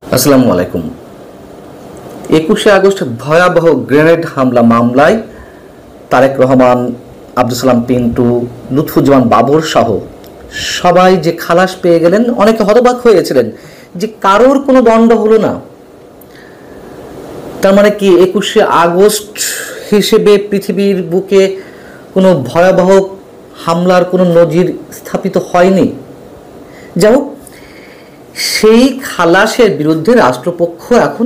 আসসালামু আলাইকুম। 21শে আগস্ট ভয়াবহ গ্রেনেড হামলা মামলায় তারেক রহমান, আব্দুল সালাম পিন্টু, লুৎফুজ্জামান বাবর সহ সবাই যে খালাস পেয়ে গেলেন, অনেকে হতবাক হয়েছিলেন যে কারোর কোনো দণ্ড হলো না। তার মানে কি 21শে আগস্ট হিসেবে পৃথিবীর বুকে কোনো ভয়াবহ হামলার কোনো নজির স্থাপিত হয়নি। যাই সেই খালাসের বিরুদ্ধে রাষ্ট্রপক্ষ এখন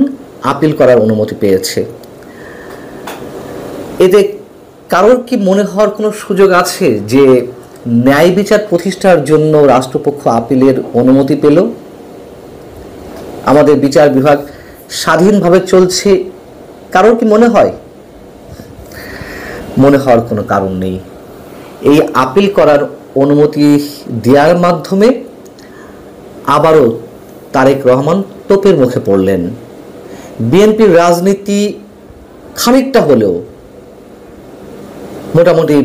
আপিল করার অনুমতি পেয়েছে। এতে কারোর কি মনে হওয়ার কোনো সুযোগ আছে যে ন্যায় বিচার প্রতিষ্ঠার জন্য রাষ্ট্রপক্ষ আপিলের অনুমতি পেল? আমাদের বিচার বিভাগ স্বাধীনভাবে চলছে, কারোর কি মনে হয়? মনে হওয়ার কোনো কারণ নেই। এই আপিল করার অনুমতি দেওয়ার মাধ্যমে আবারও তারেক রহমান তোপের মুখে পড়লেন। বিএনপির রাজনীতি খানিকটা হলেও মোটামুটি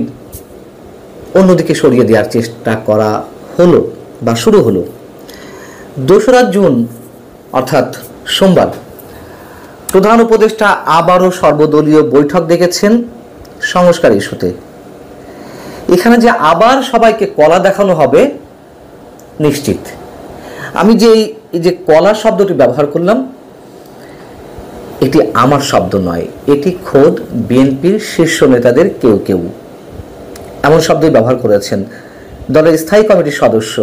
অন্যদিকে সরিয়ে দেওয়ার চেষ্টা করা হলো বা শুরু হলো। 2রা জুন অর্থাৎ সোমবার প্রধান উপদেষ্টা আবারও সর্বদলীয় বৈঠক ডেকেছেন সংস্কার ইস্যুতে। এখানে যে আবার সবাইকে কলা দেখানো হবে নিশ্চিত। আমি এই যে কলা শব্দটি ব্যবহার করলাম, এটি আমার শব্দ নয়, এটি খোদ বিএনপির শীর্ষ নেতাদের কেউ কেউ এমন শব্দই ব্যবহার করেছেন। দলের স্থায়ী কমিটির সদস্য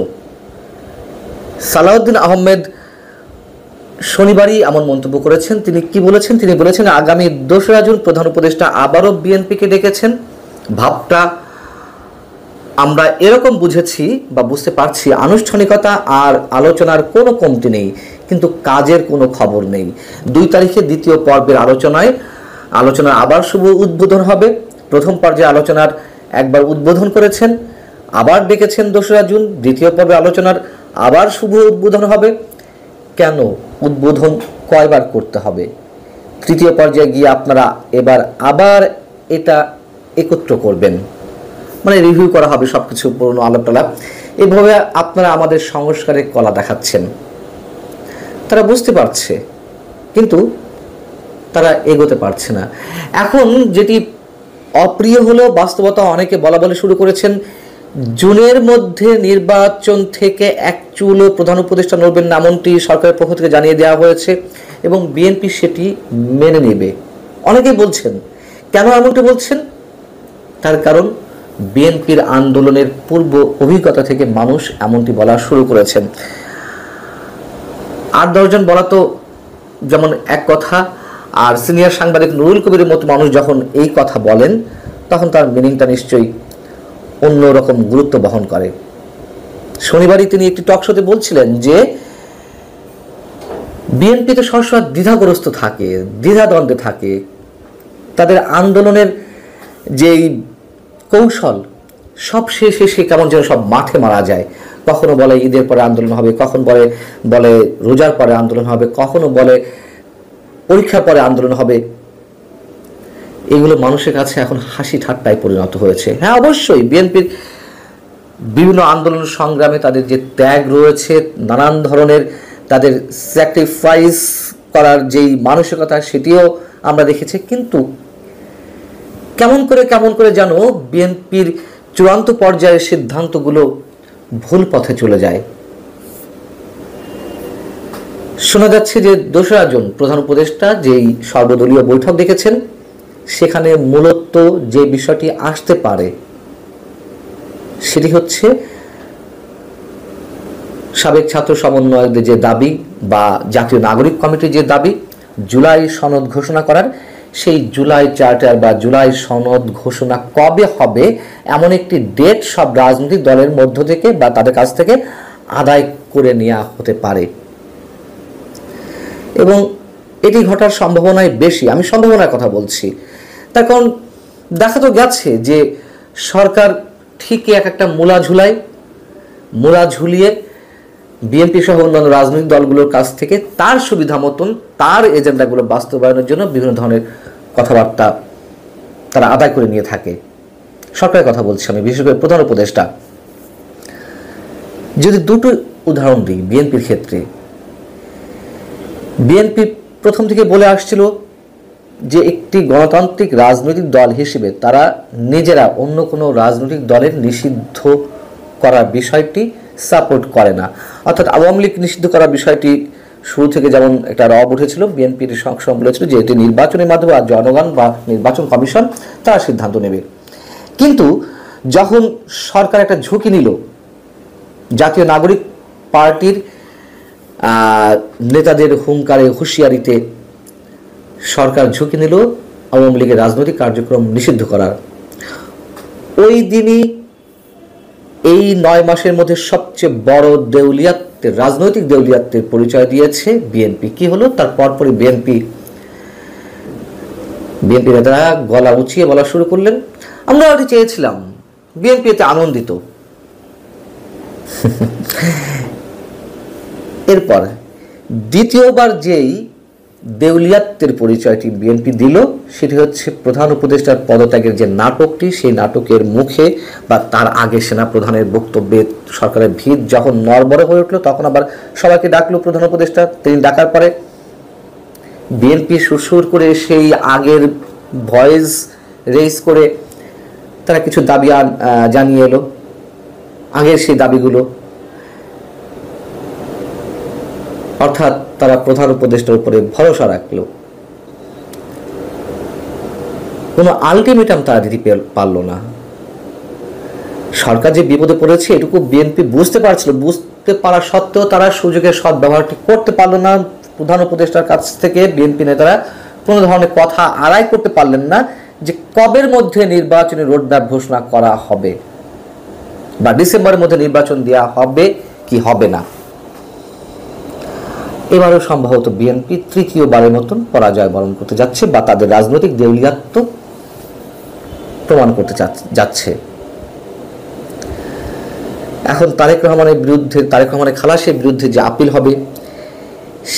সালাউদ্দিন আহমেদ শনিবারই এমন মন্তব্য করেছেন। তিনি কি বলেছেন? তিনি বলেছেন আগামী 2রা জুন প্রধান উপদেষ্টা আবারও বিএনপিকে ডেকেছেন। ভাবটা আমরা এরকম বুঝেছি বা বুঝতে পারছি, আনুষ্ঠানিকতা আর আলোচনার কোনো কমতি নেই, কিন্তু কাজের কোনো খবর নেই। 2 তারিখে দ্বিতীয় পর্বের আলোচনার আবার শুভ উদ্বোধন হবে। প্রথম পর্যায়ে আলোচনার একবার উদ্বোধন করেছেন, আবার ডেকেছেন 2রা জুন। দ্বিতীয় পর্বে আলোচনার আবার শুভ উদ্বোধন হবে। কেন উদ্বোধন কয়বার করতে হবে? তৃতীয় পর্যায়ে গিয়ে আপনারা এবার আবার এটা একত্র করবেন, মানে রিভিউ করা হবে সবকিছু, পুরনো আলাপটালা। এইভাবে আপনারা আমাদের সংস্কারের কলা দেখাচ্ছেন। তারা বুঝতে পারছে, কিন্তু তারা এগোতে পারছে না। এখন যেটি অপ্রিয় হলেও বাস্তবতা, অনেকে বলা বলে শুরু করেছেন জুনের মধ্যে নির্বাচন থেকে এক চুলও প্রধান উপদেষ্টা নড়বেন না, এমনটি সরকারের পক্ষ থেকে জানিয়ে দেওয়া হয়েছে এবং বিএনপি সেটি মেনে নেবে। অনেকেই বলছেন, কেন এমনটি বলছেন? তার কারণ বিএনপির আন্দোলনের পূর্ব অভিজ্ঞতা থেকে মানুষ এমনটি বলা শুরু করেছেন। 8-10 জন বলা তো যেমন এক কথা, আর সিনিয়র সাংবাদিক নুরুল কবিরের মতো মানুষ যখন এই কথা বলেন, তখন তার মিনিংটা নিশ্চয়ই অন্যরকম গুরুত্ব বহন করে। শনিবারই তিনি একটি টক শোতে বলছিলেন যে বিএনপি তো সবসময় দ্বিধাগ্রস্ত থাকে, দ্বিধাদ্বন্দ্বে থাকে। তাদের আন্দোলনের যেই কৌশল সব শেষে কেমন যেন সব মাঠে মারা যায়। কখনো বলে ঈদের পরে আন্দোলন হবে, কখন বলে রোজার পরে আন্দোলন হবে, কখনো বলে পরীক্ষার পরে আন্দোলন হবে। এগুলো মানুষের কাছে এখন হাসি ঠাট্টায় পরিণত হয়েছে। হ্যাঁ, অবশ্যই বিএনপির বিভিন্ন আন্দোলন সংগ্রামে তাদের যে ত্যাগ রয়েছে, নানান ধরনের তাদের স্যাক্রিফাইস করার যেই মানসিকতা, সেটিও আমরা দেখেছি। কিন্তু কেমন করে যেন বিএনপির চূড়ান্ত পর্যায়ের সিদ্ধান্তগুলো ভুল পথে চলে যায়। শোনা যাচ্ছে যে 2রা জুন প্রধান উপদেষ্টা যেই সর্বদলীয় বৈঠক ডেকেছেন, সেখানে মূলত যে বিষয়টি আসতে পারে সেটি হচ্ছে সাবেক ছাত্র সমন্বয়কদের যে দাবি বা জাতীয় নাগরিক কমিটির যে দাবি জুলাই সনদ ঘোষণা করার, সেই জুলাই চার্টার বা জুলাই সনদ ঘোষণা কবে হবে এমন একটি ডেট সব রাজনৈতিক দলের মধ্য থেকে বা তাদের কাছ থেকে আদায় করে নেওয়া হতে পারে এবং এটি ঘটার সম্ভাবনাই বেশি। আমি সম্ভাবনার কথা বলছি, তার কারণ দেখা তো গেছে যে সরকার ঠিকই একটা মূলা ঝুলিয়ে বিএনপি সহ অন্যান্য রাজনৈতিক দলগুলোর কাছ থেকে তার সুবিধা মতন তার এজেন্ডাগুলো বাস্তবায়নের জন্য বিভিন্ন ধরনের কথাবার্তা তারা আদায় করে নিয়ে থাকে। সরকারের কথা বলছি আমি, বিশেষ করে প্রধান উপদেষ্টা। যদি দুটো উদাহরণ দিই বিএনপির ক্ষেত্রে, বিএনপি প্রথম থেকে বলে আসছিল যে একটি গণতান্ত্রিক রাজনৈতিক দল হিসেবে তারা নিজেরা অন্য কোনো রাজনৈতিক দলের নিষিদ্ধ করার বিষয়টি সাপোর্ট করে না। অর্থাৎ আওয়ামী লীগ নিষিদ্ধ করার বিষয়টি শুরু থেকে যেমন একটা রব উঠেছিল, বিএনপির সবসময় বলেছিল যে এটি নির্বাচনের মাধ্যমে আর জনগণ বা নির্বাচন কমিশন তারা সিদ্ধান্ত নেবে। কিন্তু যখন সরকার একটা ঝুঁকি নিল, জাতীয় নাগরিক পার্টির নেতাদের হুঙ্কারে হুঁশিয়ারিতে সরকার ঝুঁকি নিল আওয়ামী লীগের রাজনৈতিক কার্যক্রম নিষিদ্ধ করার, ওই দিনই এই 9 মাসের মধ্যে সবচেয়ে বড় দেউলিয়াত্বের, রাজনৈতিক দেউলিয়াত্বের পরিচয় দিয়েছে বিএনপি। কি হলো? তার পরপরই বিএনপি নেতারা গলা উঁচিয়ে বলা শুরু করলেন, আমরা ওটি চেয়েছিলাম, বিএনপি এতে আনন্দিত। এরপর দ্বিতীয়বার যেই দেউলিয়াত্বের পরিচয়টি বিএনপি দিল সেটি হচ্ছে প্রধান উপদেষ্টার পদত্যাগের যে নাটকটি, সেই নাটকের মুখে বা তার আগে সেনাপ্রধানের বক্তব্যে সরকারের ভিড় যখন নড়বড়ে হয়ে উঠলো, তখন আবার সবাইকে ডাকলো প্রধান উপদেষ্টা। তিনি ডাকার পরে বিএনপি সুরসুর করে সেই আগের ভয়েস রেইজ করে তারা কিছু দাবি জানিয়ে এলো, আগের সেই দাবিগুলো। অর্থাৎ তারা প্রধান উপদেষ্টার উপরে ভরসা রাখল। কোনো আলটিমেটাম তারা দিতে পারল না। সরকার যে বিপদে পড়েছে এটুকু বিএনপি বুঝতে পারছিল, বুঝতে পারা সত্ত্বেও তারা সুযোগের সদ্ব্যবহারটি করতে পারল না। প্রধান উপদেষ্টার কাছ থেকে বিএনপি নেতারা কোনো ধরনের কথা আড়াই করতে পারলেন না যে কবের মধ্যে নির্বাচনী রোডম্যাপ ঘোষণা করা হবে বা ডিসেম্বরের মধ্যে নির্বাচন দেওয়া হবে কি হবে না। এবারও সম্ভবত বিএনপি তৃতীয়বারের মতন পরাজয় বরণ করতে যাচ্ছে বা তাদের রাজনৈতিক দেউলিয়াত্ব প্রমাণ করতে যাচ্ছে। এখন তারেক রহমানের খালাসের বিরুদ্ধে যে আপিল হবে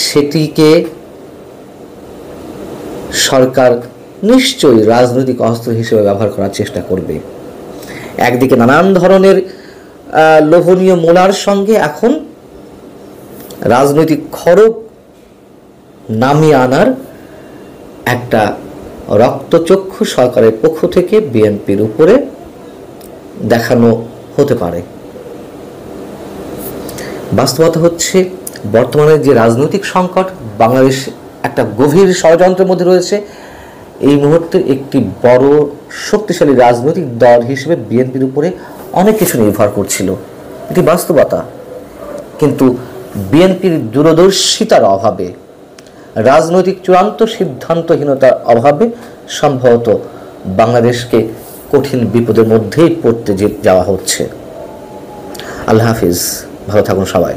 সেটিকে সরকার নিশ্চয়ই রাজনৈতিক অস্ত্র হিসেবে ব্যবহার করার চেষ্টা করবে। একদিকে নানান ধরনের লোভনীয় মূলার সঙ্গে এখন রাজনৈতিক খড়গ নামিয়ে আনার একটা রক্তচক্ষু সরকারের পক্ষ থেকে বিএনপির উপরে দেখানো হতে পারে। বাস্তবতা হচ্ছে বর্তমানে যে রাজনৈতিক সংকট, বাংলাদেশ একটা গভীর ষড়যন্ত্রের মধ্যে রয়েছে। এই মুহূর্তে একটি বড় শক্তিশালী রাজনৈতিক দল হিসেবে বিএনপির উপরে অনেক কিছু নির্ভর করছিল, এটি বাস্তবতা। কিন্তু বিএনপির দূরদর্শিতার অভাবে, রাজনৈতিক চূড়ান্ত সিদ্ধান্তহীনতার অভাবে সম্ভবত বাংলাদেশকে কঠিন বিপদের মধ্যেই পড়তে যাওয়া হচ্ছে। আল্লাহ হাফিজ, ভালো থাকুন সবাই।